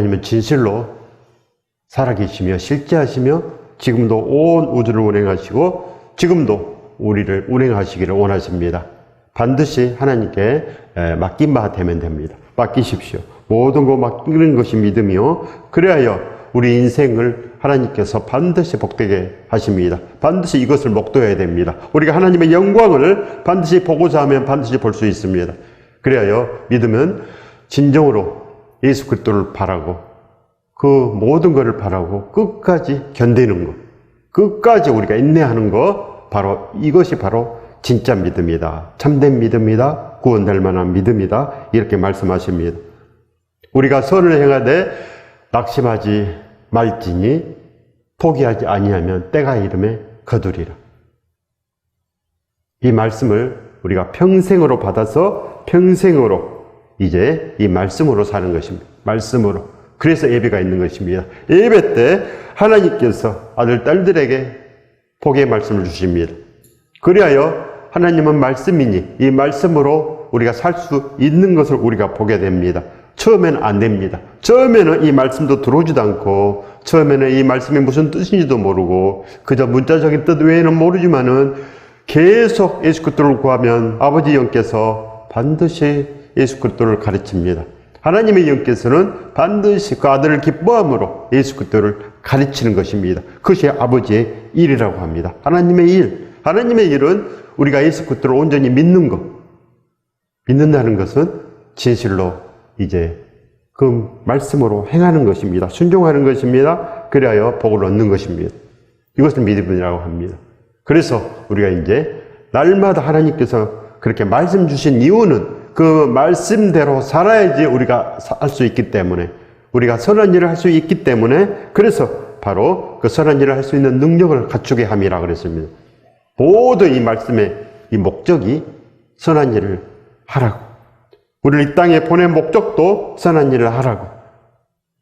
하나님은 진실로 살아계시며 실제하시며 지금도 온 우주를 운행하시고 지금도 우리를 운행하시기를 원하십니다. 반드시 하나님께 맡긴 바 되면 됩니다. 맡기십시오. 모든 거 맡기는 것이 믿음이요. 그래야 우리 인생을 하나님께서 반드시 복되게 하십니다. 반드시 이것을 목도해야 됩니다. 우리가 하나님의 영광을 반드시 보고자 하면 반드시 볼 수 있습니다. 그래야 믿음은 진정으로 예수 그리스도를 바라고 그 모든 것을 바라고 끝까지 견디는 것, 끝까지 우리가 인내하는 것, 바로 이것이 바로 진짜 믿음이다. 참된 믿음이다. 구원될 만한 믿음이다. 이렇게 말씀하십니다. 우리가 선을 행하되 낙심하지 말지니 포기하지 아니하면 때가 이름에 거두리라. 이 말씀을 우리가 평생으로 받아서 평생으로 이제 이 말씀으로 사는 것입니다. 말씀으로. 그래서 예배가 있는 것입니다. 예배 때 하나님께서 아들, 딸들에게 복의 말씀을 주십니다. 그리하여 하나님은 말씀이니 이 말씀으로 우리가 살 수 있는 것을 우리가 보게 됩니다. 처음에는 안 됩니다. 처음에는 이 말씀도 들어오지도 않고 처음에는 이 말씀이 무슨 뜻인지도 모르고 그저 문자적인 뜻 외에는 모르지만은 계속 예수 그리스도를 구하면 아버지 영께서 반드시 예수 그리스도를 가르칩니다. 하나님의 영께서는 반드시 그 아들을 기뻐함으로 예수 그리스도를 가르치는 것입니다. 그것이 아버지의 일이라고 합니다. 하나님의 일. 하나님의 일은 우리가 예수 그리스도를 온전히 믿는 것. 믿는다는 것은 진실로 이제 그 말씀으로 행하는 것입니다. 순종하는 것입니다. 그리하여 복을 얻는 것입니다. 이것을 믿음이라고 합니다. 그래서 우리가 이제 날마다 하나님께서 그렇게 말씀 주신 이유는 그 말씀대로 살아야지 우리가 할 수 있기 때문에, 우리가 선한 일을 할 수 있기 때문에, 그래서 바로 그 선한 일을 할 수 있는 능력을 갖추게 함이라 그랬습니다. 모든 이 말씀의 이 목적이 선한 일을 하라고, 우리를 이 땅에 보낸 목적도 선한 일을 하라고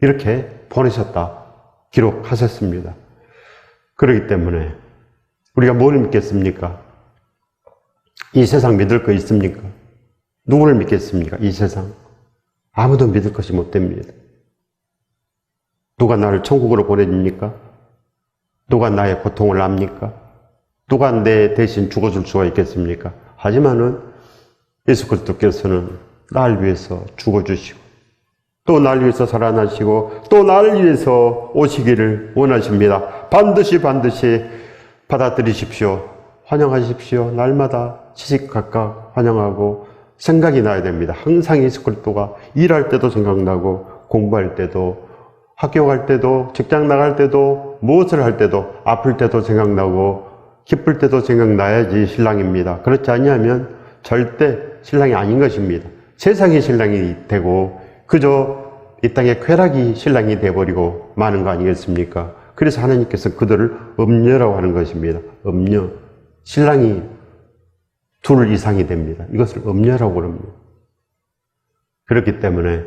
이렇게 보내셨다 기록하셨습니다. 그렇기 때문에 우리가 뭘 믿겠습니까? 이 세상 믿을 거 있습니까? 누구를 믿겠습니까? 이 세상 아무도 믿을 것이 못 됩니다. 누가 나를 천국으로 보내줍니까? 누가 나의 고통을 압니까? 누가 내 대신 죽어줄 수가 있겠습니까? 하지만은 예수 그리스도께서는 날 위해서 죽어주시고 또 날 위해서 살아나시고 또 날 위해서 오시기를 원하십니다. 반드시 받아들이십시오. 환영하십시오. 날마다 시시각각 환영하고 생각이 나야 됩니다. 항상 예수 그리스도가 일할 때도 생각나고 공부할 때도 학교 갈 때도 직장 나갈 때도 무엇을 할 때도 아플 때도 생각나고 기쁠 때도 생각나야지 신랑입니다. 그렇지 아니하면 절대 신랑이 아닌 것입니다. 세상이 신랑이 되고 그저 이 땅의 쾌락이 신랑이 되어버리고 마는 거 아니겠습니까? 그래서 하나님께서 그들을 음녀라고 하는 것입니다. 음녀. 신랑이 둘 이상이 됩니다. 이것을 음녀라고 그럽니다. 그렇기 때문에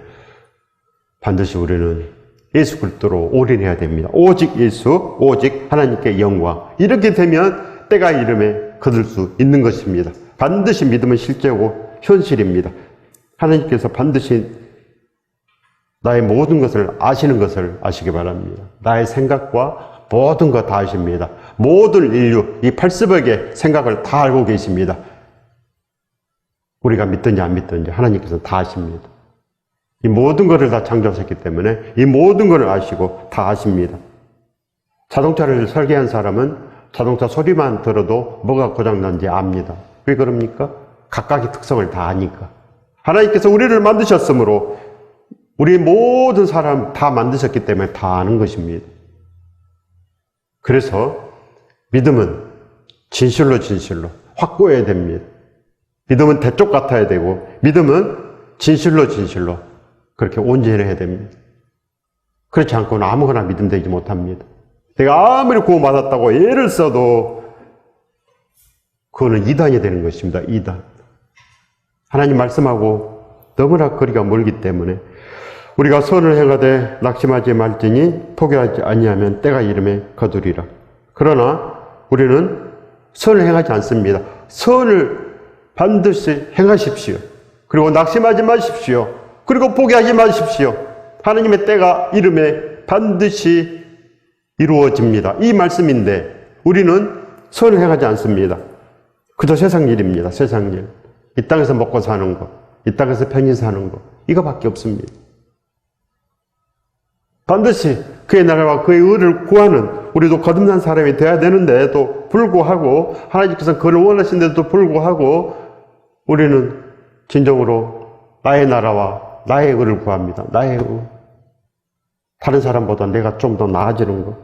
반드시 우리는 예수 그리스도로 올인해야 됩니다. 오직 예수, 오직 하나님께 영광. 이렇게 되면 때가 이름에 거둘 수 있는 것입니다. 반드시 믿음은 실제고 현실입니다. 하나님께서 반드시 나의 모든 것을 아시는 것을 아시기 바랍니다. 나의 생각과 모든 것 다 아십니다. 모든 인류, 이 80억의 생각을 다 알고 계십니다. 우리가 믿든지 안 믿든지 하나님께서 다 아십니다. 이 모든 것을 다 창조하셨기 때문에 이 모든 것을 아시고 다 아십니다. 자동차를 설계한 사람은 자동차 소리만 들어도 뭐가 고장난지 압니다. 왜 그럽니까? 각각의 특성을 다 아니까. 하나님께서 우리를 만드셨으므로 우리 모든 사람 다 만드셨기 때문에 다 아는 것입니다. 그래서 믿음은 진실로 확고해야 됩니다. 믿음은 대쪽 같아야 되고 믿음은 진실로 그렇게 온전해야 됩니다. 그렇지 않고는 아무거나 믿음되지 못합니다. 내가 아무리 구원받았다고 애를 써도 그거는 이단이 되는 것입니다. 이단. 하나님 말씀하고 너무나 거리가 멀기 때문에 우리가 선을 행하되 낙심하지 말지니 포기하지 아니하면 때가 이름에 거두리라. 그러나 우리는 선을 행하지 않습니다. 선을 반드시 행하십시오. 그리고 낙심하지 마십시오. 그리고 포기하지 마십시오. 하나님의 때가 이름에 반드시 이루어집니다. 이 말씀인데 우리는 선을 행하지 않습니다. 그저 세상 일입니다. 세상 일. 이 땅에서 먹고 사는 거, 이 땅에서 편히 사는 거, 이거밖에 없습니다. 반드시 그의 나라와 그의 의를 구하는 우리도 거듭난 사람이 되어야 되는데도 불구하고, 하나님께서 그를 원하신데도 불구하고 우리는 진정으로 나의 나라와 나의 의를 구합니다. 나의 의. 다른 사람보다 내가 좀 더 나아지는 것,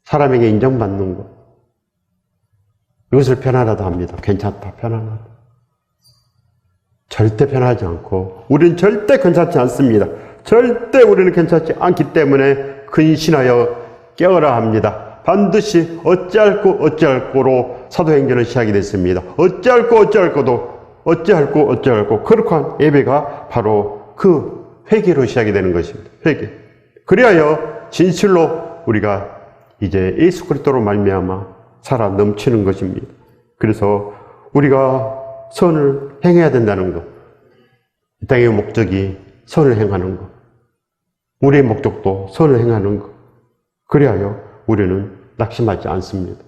사람에게 인정받는 것, 이것을 편안하다 합니다. 괜찮다, 편안하다. 절대 편하지 않고 우리는 절대 괜찮지 않습니다. 절대 우리는 괜찮지 않기 때문에 근신하여 깨어라 합니다. 반드시 어찌할꼬 어찌할꼬로 사도행전은 시작이 됐습니다. 어찌할꼬 어찌할꼬도 어찌할꼬 그렇게 한 예배가 바로 그 회개로 시작이 되는 것입니다. 회개. 그리하여 진실로 우리가 이제 예수 그리스도로 말미암아 살아 넘치는 것입니다. 그래서 우리가 선을 행해야 된다는 것, 이 땅의 목적이 선을 행하는 것, 우리의 목적도 선을 행하는 것, 그리하여 우리는 낙심하지 않습니다.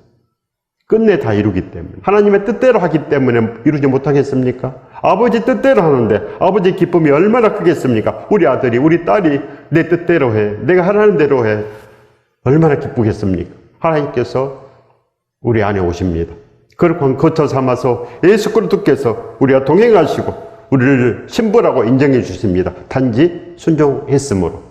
끝내 다 이루기 때문에, 하나님의 뜻대로 하기 때문에 이루지 못하겠습니까? 아버지 뜻대로 하는데 아버지의 기쁨이 얼마나 크겠습니까? 우리 아들이, 우리 딸이 내 뜻대로 해, 내가 하라는 대로 해, 얼마나 기쁘겠습니까? 하나님께서 우리 안에 오십니다. 그렇고 거쳐 삼아서 예수 그리스도께서 우리와 동행하시고 우리를 신부라고 인정해 주십니다. 단지 순종했으므로,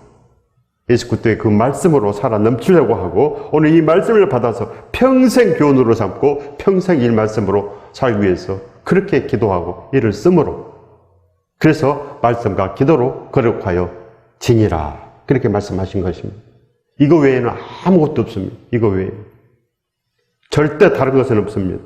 예수 그리스도의 그 말씀으로 살아 넘치려고 하고, 오늘 이 말씀을 받아서 평생 교훈으로 삼고 평생 이 말씀으로 살기 위해서 그렇게 기도하고 일을 쓰므로, 그래서 말씀과 기도로 거룩하여 지니라, 그렇게 말씀하신 것입니다. 이거 외에는 아무것도 없습니다. 이거 외에 절대 다른 것은 없습니다.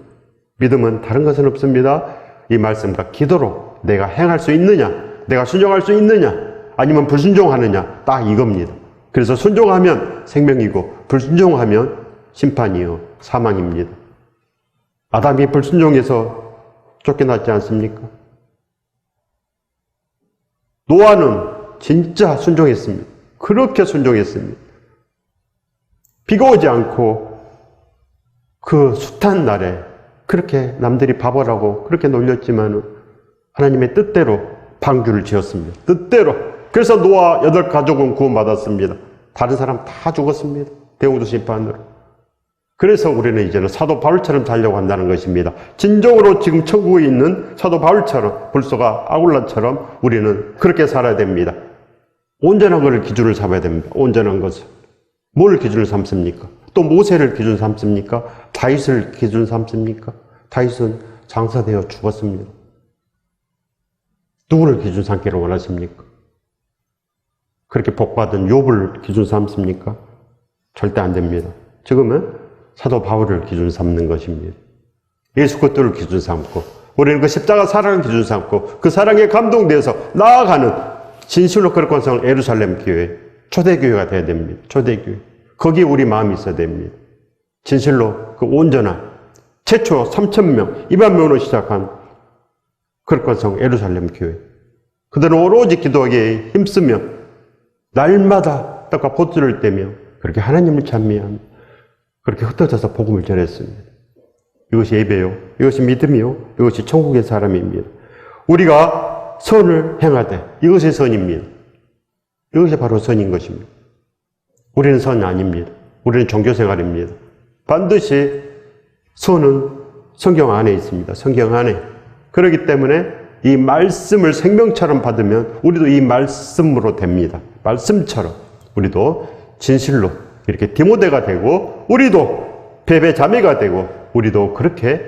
믿음은 다른 것은 없습니다. 이 말씀과 기도로 내가 행할 수 있느냐, 내가 순종할 수 있느냐, 아니면 불순종하느냐, 딱 이겁니다. 그래서 순종하면 생명이고 불순종하면 심판이요 사망입니다. 아담이 불순종해서 쫓겨났지 않습니까? 노아는 진짜 순종했습니다. 그렇게 순종했습니다. 비가 오지 않고 그 숱한 날에 그렇게 남들이 바보라고 그렇게 놀렸지만 하나님의 뜻대로 방주를 지었습니다. 뜻대로. 그래서 노아 8가족은 구원받았습니다. 다른 사람 다 죽었습니다. 대우도 심판으로. 그래서 우리는 이제는 사도 바울처럼 살려고 한다는 것입니다. 진정으로 지금 천국에 있는 사도 바울처럼, 불소가 아굴라처럼 우리는 그렇게 살아야 됩니다. 온전한 것을 기준을 삼아야 됩니다. 온전한 것을. 뭘 기준을 삼습니까? 또 모세를 기준 삼습니까? 다윗을 기준 삼습니까? 다윗은 장사되어 죽었습니다. 누구를 기준 삼기를 원하십니까? 그렇게 복받은 욥을 기준 삼습니까? 절대 안 됩니다. 지금은 사도 바울을 기준 삼는 것입니다. 예수 그리스도를 기준 삼고, 우리는 그 십자가 사랑을 기준 삼고, 그 사랑에 감동되어서 나아가는 진실로 거룩한 성 예루살렘 교회, 초대교회가 되어야 됩니다. 초대교회. 거기에 우리 마음이 있어야 됩니다. 진실로 그 온전한 최초 3,000명, 2만 명으로 시작한 거룩한 성 예루살렘 교회. 그들은 오로지 기도하기에 힘쓰며 날마다 떡과 포도를 떼며 그렇게 하나님을 찬미하며 그렇게 흩어져서 복음을 전했습니다. 이것이 예배요, 이것이 믿음이요, 이것이 천국의 사람입니다. 우리가 선을 행하되 이것이 선입니다. 이것이 바로 선인 것입니다. 우리는 선 아닙니다. 우리는 종교생활입니다. 반드시 선은 성경 안에 있습니다. 성경 안에. 그렇기 때문에 이 말씀을 생명처럼 받으면 우리도 이 말씀으로 됩니다. 말씀처럼 우리도 진실로 이렇게 디모데가 되고, 우리도 베베 자매가 되고, 우리도 그렇게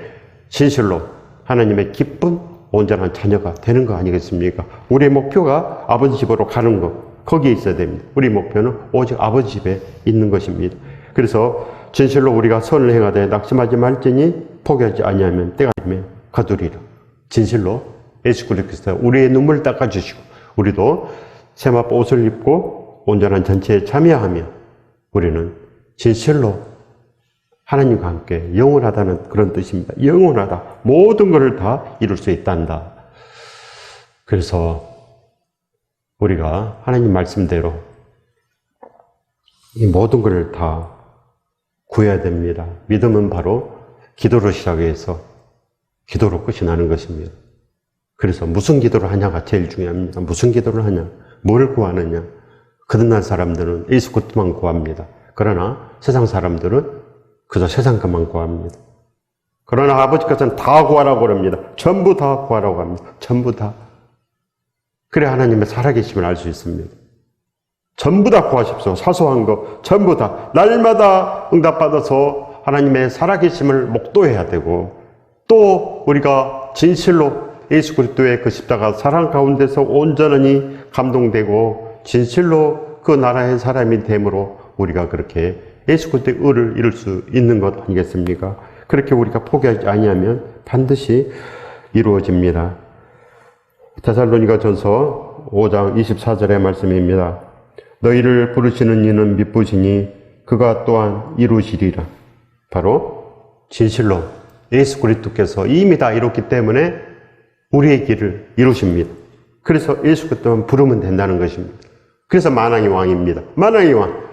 진실로 하나님의 기쁜 온전한 자녀가 되는 거 아니겠습니까? 우리의 목표가 아버지 집으로 가는 것, 거기에 있어야 됩니다. 우리 목표는 오직 아버지 집에 있는 것입니다. 그래서 진실로 우리가 선을 행하되 낙심하지 말지니 포기하지 아니하면 때가 되면 거두리라. 진실로 예수 그리스도 우리의 눈물을 닦아주시고, 우리도 세마포 옷을 입고 온전한 전체에 참여하며 우리는 진실로 하나님과 함께 영원하다는 그런 뜻입니다. 영원하다. 모든 것을 다 이룰 수 있단다. 그래서 우리가 하나님 말씀대로 이 모든 것을 다 구해야 됩니다. 믿음은 바로 기도로 시작해서 기도로 끝이 나는 것입니다. 그래서 무슨 기도를 하냐가 제일 중요합니다. 무슨 기도를 하냐, 뭘 구하느냐. 그런 사람들은 예수 그리스도만 구합니다. 그러나 세상 사람들은 그저 세상 것만 구합니다. 그러나 아버지께서는 다 구하라고 그럽니다. 전부 다 구하라고 합니다. 전부 다. 그래 하나님의 살아계심을 알 수 있습니다. 전부 다 구하십시오. 사소한 거 전부 다. 날마다 응답받아서 하나님의 살아계심을 목도해야 되고, 또 우리가 진실로 예수 그리스도의 그 십자가 사랑 가운데서 온전히 감동되고 진실로 그 나라의 사람이 됨으로 우리가 그렇게 예수 그리스도의 의를 이룰 수 있는 것 아니겠습니까? 그렇게 우리가 포기하지 아니하면 반드시 이루어집니다. 데살로니가전서 5장 24절의 말씀입니다. 너희를 부르시는 이는 미쁘시니 그가 또한 이루시리라. 바로 진실로 예수 그리스도께서 이미 다 이뤘기 때문에 우리의 길을 이루십니다. 그래서 예수 그리스도만 부르면 된다는 것입니다. 그래서 만왕의 왕입니다. 만왕의 왕.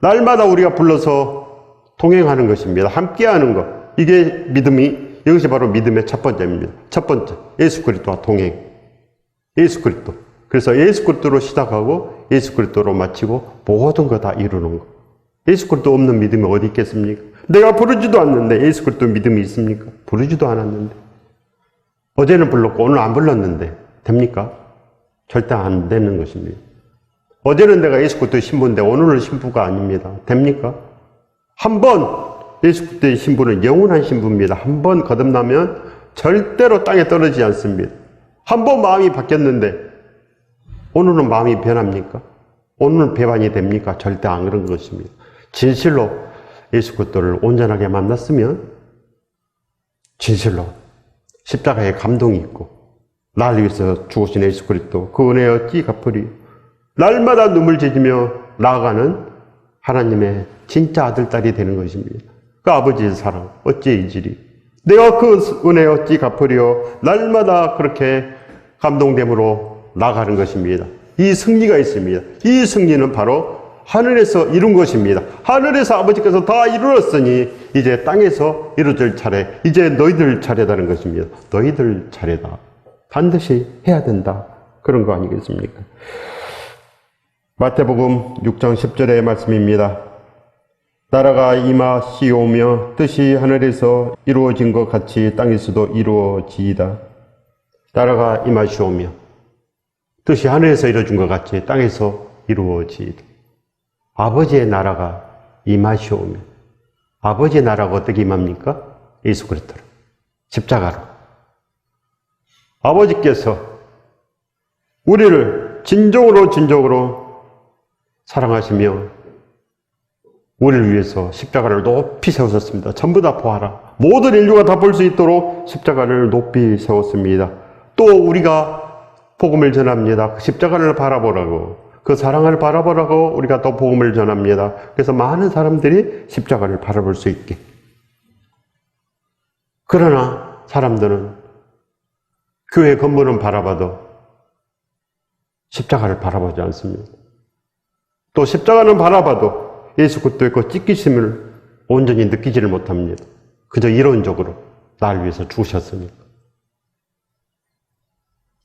날마다 우리가 불러서 동행하는 것입니다. 함께하는 것. 이게 믿음이, 이것이 바로 믿음의 첫 번째입니다. 첫 번째, 예수 그리스도와 동행. 예수 그리스도. 그래서 예수 그리스도로 시작하고 예수 그리스도로 마치고 모든 거 다 이루는 것. 예수 그리스도 없는 믿음이 어디 있겠습니까? 내가 부르지도 않는데 예수 그리스도 믿음이 있습니까? 부르지도 않았는데. 어제는 불렀고 오늘 안 불렀는데 됩니까? 절대 안 되는 것입니다. 어제는 내가 예수 그리스도의 신부인데 오늘은 신부가 아닙니다. 됩니까? 한 번 예수 그리스도의 신부는 영원한 신부입니다. 한 번 거듭나면 절대로 땅에 떨어지지 않습니다. 한 번 마음이 바뀌었는데 오늘은 마음이 변합니까? 오늘은 배반이 됩니까? 절대 안 그런 것입니다. 진실로 예수 그리스도를 온전하게 만났으면 진실로 십자가에 감동이 있고 나를 위해서 죽으신 예수 그리스도 그 은혜 어찌 갚으리요. 날마다 눈물 젖으며 나아가는 하나님의 진짜 아들, 딸이 되는 것입니다. 그 아버지의 사랑 어찌 잊으리. 내가 그 은혜 어찌 갚으리요. 날마다 그렇게 감동됨으로 나가는 것입니다. 이 승리가 있습니다. 이 승리는 바로 하늘에서 이룬 것입니다. 하늘에서 아버지께서 다 이루었으니 이제 땅에서 이루어질 차례, 이제 너희들 차례다는 것입니다. 너희들 차례다. 반드시 해야 된다. 그런 거 아니겠습니까? 마태복음 6장 10절의 말씀입니다. 나라가 임하시오며 뜻이 하늘에서 이루어진 것 같이 땅에서도 이루어지이다. 나라가 임하시오며 뜻이 하늘에서 이루어진 것 같이 땅에서 이루어지이다. 아버지의 나라가 임하시오며, 아버지의 나라가 어떻게 임합니까? 예수 그리스도로, 십자가로. 아버지께서 우리를 진정으로 사랑하시며 우리를 위해서 십자가를 높이 세우셨습니다. 전부 다 보아라. 모든 인류가 다 볼 수 있도록 십자가를 높이 세웠습니다. 또 우리가 복음을 전합니다. 그 십자가를 바라보라고, 그 사랑을 바라보라고 우리가 또 복음을 전합니다. 그래서 많은 사람들이 십자가를 바라볼 수 있게. 그러나 사람들은 교회 건물은 바라봐도 십자가를 바라보지 않습니다. 또 십자가는 바라봐도 예수 그리스도의 그 찢기심을 온전히 느끼지를 못합니다. 그저 이론적으로 나를 위해서 죽으셨으니까.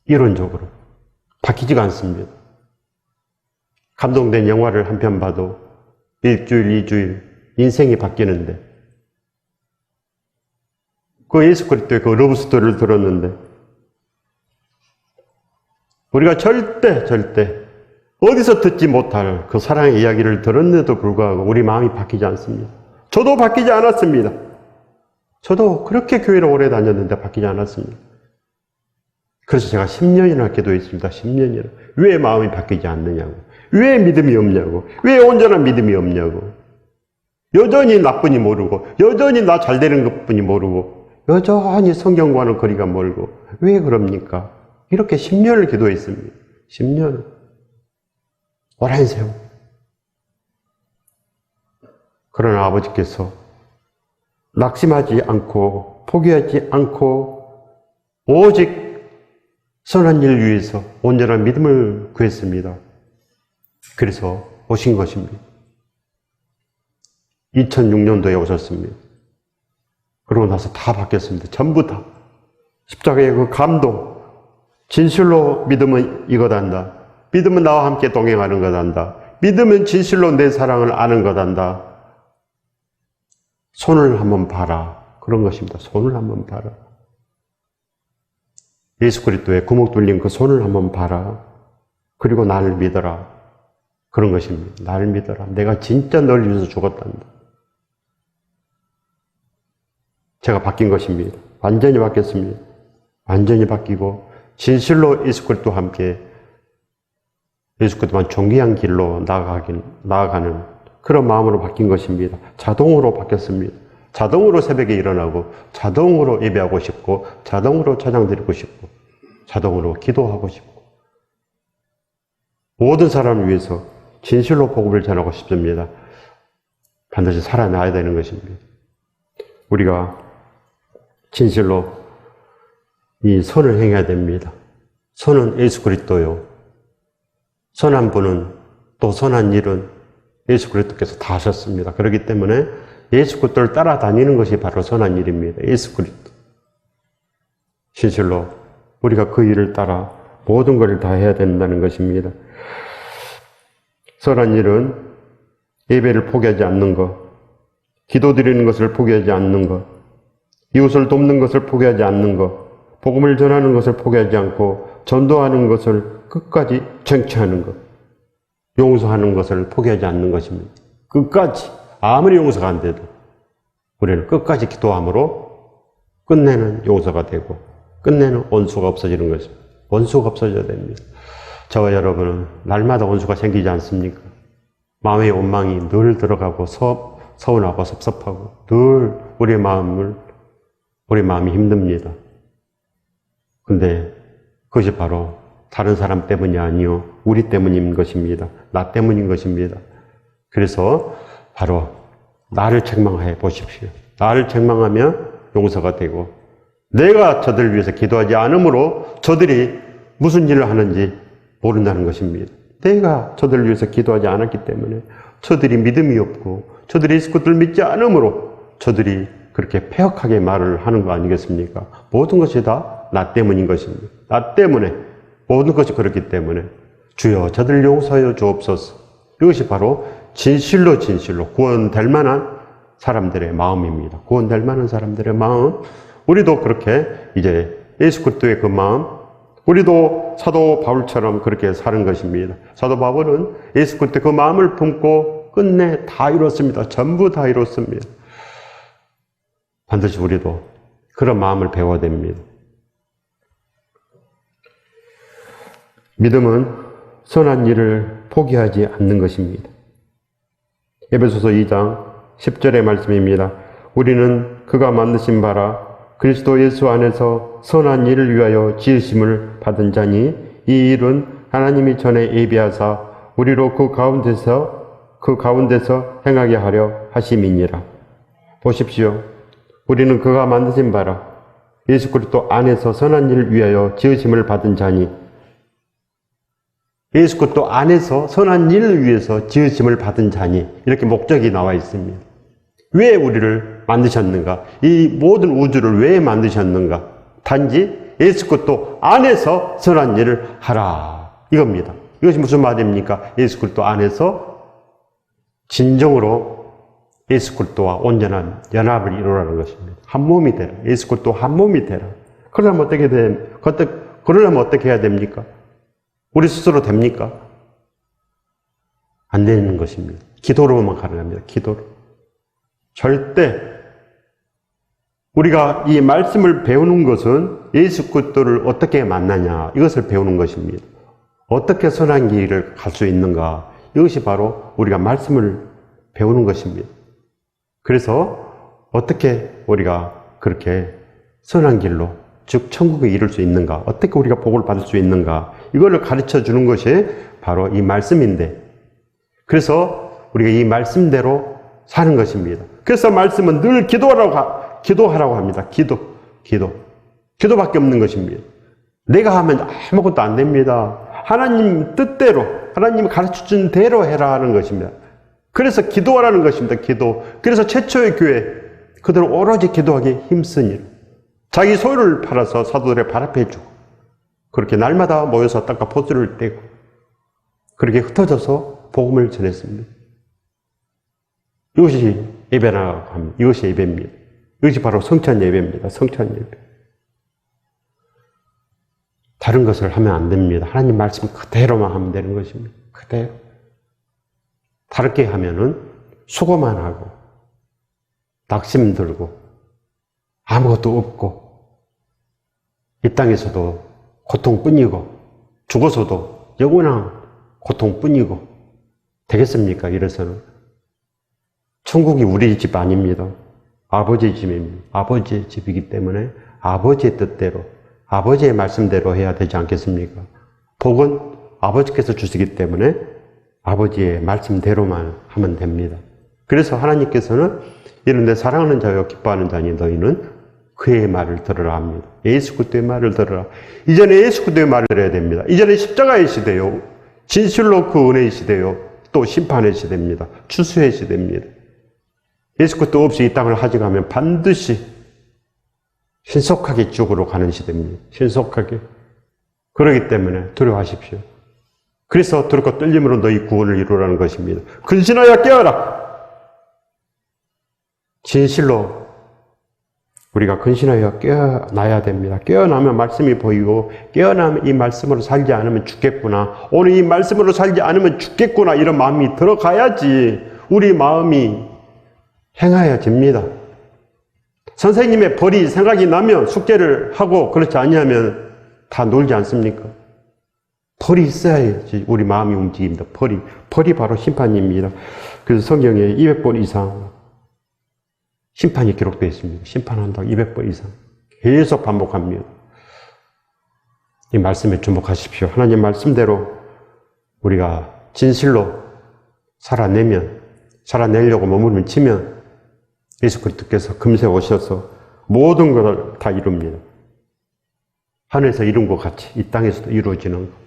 이론적으로 바뀌지가 않습니다. 감동된 영화를 한 편 봐도 일주일, 2주일 인생이 바뀌는데, 그 예수 그리스도의 그 러브 스토리를 들었는데 우리가 절대 어디서 듣지 못할 그 사랑의 이야기를 들었는데도 불구하고 우리 마음이 바뀌지 않습니다. 저도 바뀌지 않았습니다. 저도 그렇게 교회를 오래 다녔는데 바뀌지 않았습니다. 그래서 제가 10년이나 기도했습니다. 10년이나. 왜 마음이 바뀌지 않느냐고. 왜 믿음이 없냐고. 왜 온전한 믿음이 없냐고. 여전히 나뿐이 모르고, 여전히 나 잘 되는 것뿐이 모르고, 여전히 성경과는 거리가 멀고. 왜 그럽니까? 이렇게 10년을 기도했습니다. 10년. 오랜 세월. 그러나 아버지께서 낙심하지 않고 포기하지 않고 오직 선한 일 위해서 온전한 믿음을 구했습니다. 그래서 오신 것입니다. 2006년도에 오셨습니다. 그러고 나서 다 바뀌었습니다. 전부 다. 십자가의 그 감동, 진실로 믿음은 이거단다. 믿음은 나와 함께 동행하는 거단다. 믿음은 진실로 내 사랑을 아는 거단다. 손을 한번 봐라. 그런 것입니다. 손을 한번 봐라. 예수 그리스도의 구멍 뚫린 그 손을 한번 봐라. 그리고 나를 믿어라. 그런 것입니다. 나를 믿어라. 내가 진짜 널 위해서 죽었단다. 제가 바뀐 것입니다. 완전히 바뀌었습니다. 완전히 바뀌고 진실로 예수 그리스도와 함께 예수 그리스도만 존귀한 길로 나아가는 그런 마음으로 바뀐 것입니다. 자동으로 바뀌었습니다. 자동으로 새벽에 일어나고 자동으로 예배하고 싶고 자동으로 찬양 드리고 싶고 자동으로 기도하고 싶고 모든 사람을 위해서 진실로 복음을 전하고 싶습니다. 반드시 살아나야 되는 것입니다. 우리가 진실로 이 선을 행해야 됩니다. 선은 예수 그리스도요. 선한 분은 또 선한 일은 예수 그리스도께서 다 하셨습니다. 그렇기 때문에 예수 그리스도를 따라다니는 것이 바로 선한 일입니다. 예수 그리스도. 진실로 우리가 그 일을 따라 모든 것을 다 해야 된다는 것입니다. 선한 일은 예배를 포기하지 않는 것, 기도드리는 것을 포기하지 않는 것, 이웃을 돕는 것을 포기하지 않는 것, 복음을 전하는 것을 포기하지 않고 전도하는 것을 끝까지 쟁취하는 것, 용서하는 것을 포기하지 않는 것입니다. 끝까지 아무리 용서가 안 돼도 우리는 끝까지 기도함으로 끝내는 용서가 되고 끝내는 원수가 없어지는 것입니다. 원수가 없어져야 됩니다. 저와 여러분은 날마다 원수가 생기지 않습니까? 마음의 원망이 늘 들어가고 서운하고 섭섭하고 늘 우리의 마음이 힘듭니다. 근데 그것이 바로 다른 사람 때문이 아니요 우리 때문인 것입니다. 나 때문인 것입니다. 그래서 바로 나를 책망해 보십시오. 나를 책망하면 용서가 되고 내가 저들을 위해서 기도하지 않으므로 저들이 무슨 일을 하는지 모른다는 것입니다. 내가 저들을 위해서 기도하지 않았기 때문에 저들이 믿음이 없고 저들이 예수 그리스도를 믿지 않으므로 저들이 그렇게 폐역하게 말을 하는 거 아니겠습니까? 모든 것이 다 나 때문인 것입니다. 나 때문에 모든 것이 그렇기 때문에 주여 저들 용서하여 주옵소서. 이것이 바로 진실로 구원될 만한 사람들의 마음입니다. 구원될 만한 사람들의 마음. 우리도 그렇게 이제 예수 그리스도의 그 마음, 우리도 사도 바울처럼 그렇게 사는 것입니다. 사도 바울은 예수 그리스도의 그 마음을 품고 끝내 다 이뤘습니다. 전부 다 이뤘습니다. 반드시 우리도 그런 마음을 배워야 됩니다. 믿음은 선한 일을 포기하지 않는 것입니다. 에베소서 2장 10절의 말씀입니다. 우리는 그가 만드신 바라 그리스도 예수 안에서 선한 일을 위하여 지으심을 받은 자니 이 일은 하나님이 전에 예비하사 우리로 그 가운데서 행하게 하려 하심이니라. 보십시오. 우리는 그가 만드신 바라 예수 그리스도 안에서 선한 일을 위하여 지으심을 받은 자니 예수 그리스도 안에서 선한 일을 위해서 지으심을 받은 자니 이렇게 목적이 나와 있습니다. 왜 우리를 만드셨는가? 이 모든 우주를 왜 만드셨는가? 단지 예수 그리스도 안에서 선한 일을 하라 이겁니다. 이것이 무슨 말입니까? 예수 그리스도 안에서 진정으로 예수 그리스도와 온전한 연합을 이루라는 것입니다. 한 몸이 되라. 예수 그리스도 한 몸이 되라. 그러려면 어떻게 해야 됩니까? 우리 스스로 됩니까? 안 되는 것입니다. 기도로만 가능합니다. 기도로. 절대 우리가 이 말씀을 배우는 것은 예수 그리스도를 어떻게 만나냐 이것을 배우는 것입니다. 어떻게 선한 길을 갈 수 있는가 이것이 바로 우리가 말씀을 배우는 것입니다. 그래서 어떻게 우리가 그렇게 선한 길로 즉 천국에 이룰 수 있는가 어떻게 우리가 복을 받을 수 있는가 이거를 가르쳐 주는 것이 바로 이 말씀인데 그래서 우리가 이 말씀대로 사는 것입니다. 그래서 말씀은 늘 기도하라고 합니다. 기도밖에 없는 것입니다. 내가 하면 아무것도 안 됩니다. 하나님 뜻대로, 하나님이 가르쳐준 대로 해라 하는 것입니다. 그래서 기도하라는 것입니다. 기도. 그래서 최초의 교회, 그들은 오로지 기도하기에 힘쓰니 자기 소유를 팔아서 사도들의 발 앞에 주고 그렇게 날마다 모여서 땅과 포스를 떼고 그렇게 흩어져서 복음을 전했습니다. 이것이 예배라고 합니다. 이것이 예배입니다. 이것이 바로 성찬 예배입니다. 성찬 예배. 다른 것을 하면 안 됩니다. 하나님 말씀 그대로만 하면 되는 것입니다. 그대로. 다르게 하면은 수고만 하고 낙심 들고 아무것도 없고 이 땅에서도 고통뿐이고 죽어서도 영원한 고통뿐이고 되겠습니까? 이래서는 천국이 우리 집 아닙니다. 아버지의 집입니다. 아버지의 집이기 때문에 아버지의 뜻대로 아버지의 말씀대로 해야 되지 않겠습니까? 복은 아버지께서 주시기 때문에 아버지의 말씀대로만 하면 됩니다. 그래서 하나님께서는 이런데 사랑하는 자여 기뻐하는 자니 너희는 그의 말을 들으라 합니다. 예수 그리스도의 말을 들으라. 이전에 예수 그리스도의 말을 들어야 됩니다. 이전에 십자가의 시대요. 진실로 그 은혜의 시대요. 또 심판의 시대입니다. 추수의 시대입니다. 예수 그리스도 없이 이 땅을 하직하면 반드시 신속하게 지옥으로 가는 시대입니다. 신속하게. 그러기 때문에 두려워하십시오. 그래서 두렵고 떨림으로 너희 구원을 이루라는 것입니다. 근신하여 깨어라. 진실로 우리가 근신하여 깨어나야 됩니다. 깨어나면 말씀이 보이고 깨어나면 이 말씀으로 살지 않으면 죽겠구나. 오늘 이 말씀으로 살지 않으면 죽겠구나. 이런 마음이 들어가야지 우리 마음이 행하여집니다. 선생님의 벌이 생각이 나면 숙제를 하고 그렇지 아니하면 다 놀지 않습니까? 벌이 있어야지 우리 마음이 움직입니다. 벌이 바로 심판입니다. 그래서 성경에 200번 이상 심판이 기록되어 있습니다. 심판한다고 200번 이상 계속 반복합니다. 이 말씀에 주목하십시오. 하나님 말씀대로 우리가 진실로 살아내려고 머무르면 치면 예수 그리스도께서 금세 오셔서 모든 것을 다 이룹니다. 하늘에서 이룬 것 같이 이 땅에서도 이루어지는 것.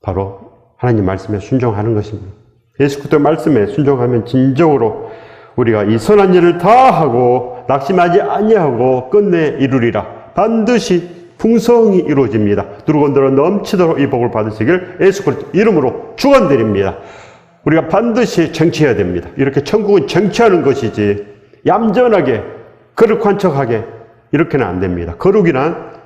바로 하나님 말씀에 순종하는 것입니다. 예수 그리스도 말씀에 순종하면 진정으로 우리가 이 선한 일을 다 하고 낙심하지 아니하고 끝내 이루리라. 반드시 풍성히 이루어집니다. 누구건더러 넘치도록 이 복을 받으시길 예수 그리스도 이름으로 축원드립니다. 우리가 반드시 쟁취해야 됩니다. 이렇게 천국은 쟁취하는 것이지 얌전하게 거룩한 척하게 이렇게는 안 됩니다. 거룩이란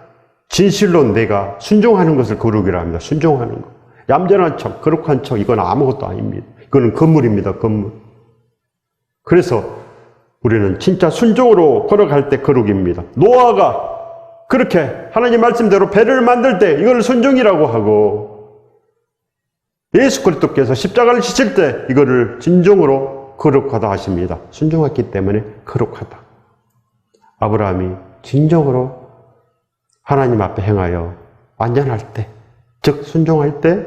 진실로 내가 순종하는 것을 거룩이라 합니다. 순종하는 것. 얌전한 척, 거룩한 척 이건 아무것도 아닙니다. 이거는 건물입니다. 건물. 그래서 우리는 진짜 순종으로 걸어갈 때 거룩입니다. 노아가 그렇게 하나님 말씀대로 배를 만들 때 이걸 순종이라고 하고 예수 그리스도께서 십자가를 지실 때 이거를 진정으로 거룩하다 하십니다. 순종했기 때문에 거룩하다. 아브라함이 진정으로 하나님 앞에 행하여 완전할 때, 즉 순종할 때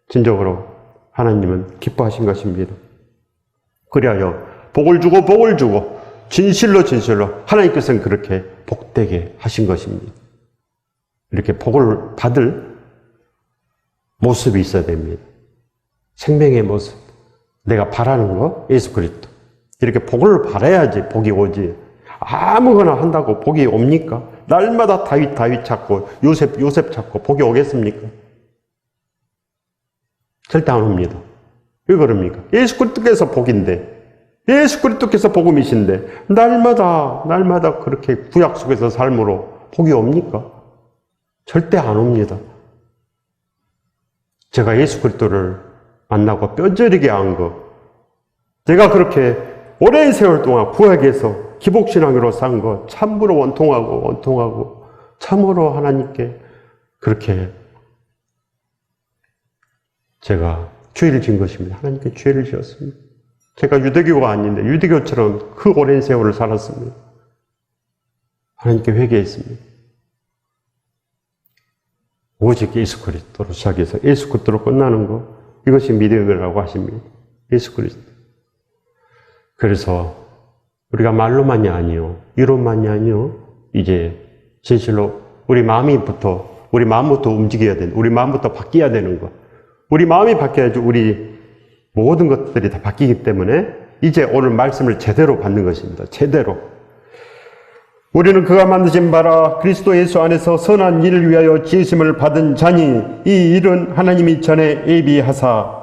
진정으로 하나님은 기뻐하신 것입니다. 그리하여 복을 주고 진실로 하나님께서는 그렇게 복되게 하신 것입니다. 이렇게 복을 받을 모습이 있어야 됩니다. 생명의 모습. 내가 바라는 거, 예수 그리스도. 이렇게 복을 바라야지 복이 오지. 아무거나 한다고 복이 옵니까? 날마다 다윗 찾고 요셉 찾고 복이 오겠습니까? 절대 안 옵니다. 왜 그럽니까? 예수 그리스도께서 복인데, 예수 그리스도께서 복음이신데 날마다 그렇게 구약 속에서 삶으로 복이 옵니까? 절대 안 옵니다. 제가 예수 그리스도를 만나고 뼈저리게 한 것, 제가 그렇게 오랜 세월 동안 구약에서 기복신앙으로 산 것 참으로 원통하고 참으로 하나님께 그렇게 제가 죄를 지은 것입니다. 하나님께 죄를 지었습니다. 제가 유대교가 아닌데 유대교처럼 그 오랜 세월을 살았습니다. 하나님께 회개했습니다. 오직 예수 그리스도로 시작해서 예수 그리스도로 끝나는 것, 이것이 믿음이라고 하십니다. 예수 그리스도. 그래서 우리가 말로만이 아니요, 이론만이 아니요, 이제 진실로 우리 마음이부터 우리 마음부터 움직여야 되는, 우리 마음부터 바뀌어야 되는 것. 우리 마음이 바뀌어야지 우리 모든 것들이 다 바뀌기 때문에 이제 오늘 말씀을 제대로 받는 것입니다. 제대로. 우리는 그가 만드신 바라 그리스도 예수 안에서 선한 일을 위하여 지으심을 받은 자니 이 일은 하나님이 전에 예비하사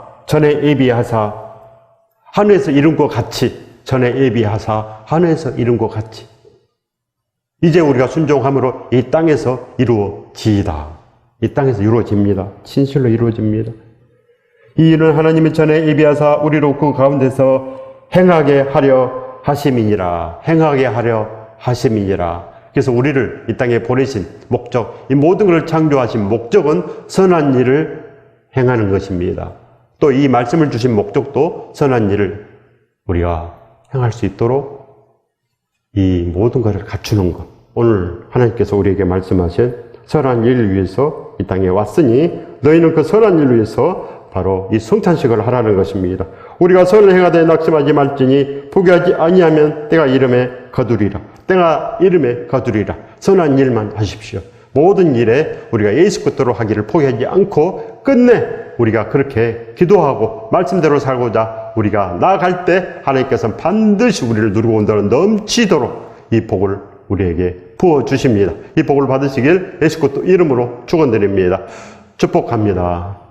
하늘에서 이룬 것 같이, 전에 예비하사 하늘에서 이룬 것 같이 이제 우리가 순종함으로 이 땅에서 이루어지이다. 이 땅에서 이루어집니다. 진실로 이루어집니다. 이 일은 하나님이 전에 예비하사 우리로 그 가운데서 행하게 하려 하심이니라. 행하게 하려 하심이니라. 그래서 우리를 이 땅에 보내신 목적, 이 모든 것을 창조하신 목적은 선한 일을 행하는 것입니다. 또 이 말씀을 주신 목적도 선한 일을 우리가 행할 수 있도록 이 모든 것을 갖추는 것. 오늘 하나님께서 우리에게 말씀하신 선한 일을 위해서 이 땅에 왔으니 너희는 그 선한 일을 위해서 바로 이 성찬식을 하라는 것입니다. 우리가 선을 행하되 낙심하지 말지니 포기하지 아니하면 때가 이름에 거두리라. 때가 이름에 거두리라. 선한 일만 하십시오. 모든 일에 우리가 예수 그리스도로 하기를 포기하지 않고 끝내 우리가 그렇게 기도하고 말씀대로 살고자 우리가 나아갈 때 하나님께서는 반드시 우리를 누리고 온다는 넘치도록 이 복을 우리에게 부어주십니다. 이 복을 받으시길 예수 그리스도 이름으로 축원드립니다. 축복합니다.